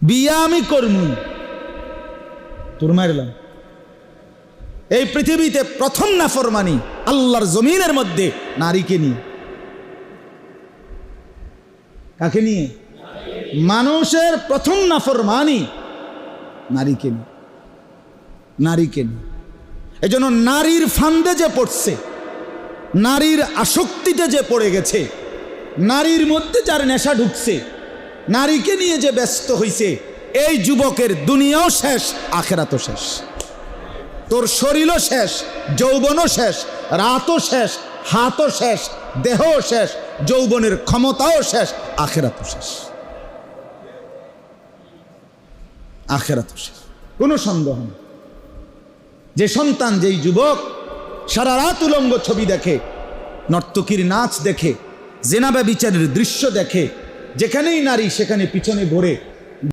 বিয়া আমি করমুই, তোর মারলাম। এই পৃথিবীতে প্রথম নাফরমানি আল্লাহর জমিনের মধ্যে নারীকে নিয়ে। কাকে নিয়ে? মানুষের প্রথম নাফরমানি নারীকে নিয়ে, নারীকে নিয়ে। এই জন্য নারীর ফান্দে যে পড়ছে, নারীর আসক্তিতে যে পড়ে গেছে, নারীর মধ্যে যার নেশা ঢুকছে, নারীকে নিয়ে যে ব্যস্ত হইছে, এই যুবকের দুনিয়াও শেষ, আখেরাতও শেষ। তোর শরীরও শেষ, যৌবনও শেষ, রাতও শেষ, হাতও শেষ, দেহও শেষ, যৌবনের ক্ষমতাও শেষ, আখেরাতও শেষ। আখেরাতও শেষ, কোনো সন্দেহ নেই। যে সন্তান, যেই যুবক সারা রাত উলঙ্গ ছবি দেখে, নর্তকীর নাচ দেখে, জেনা ব্যভিচারের দৃশ্য দেখে, যেখানেই নারী সেখানে পিছনে ঘোরে,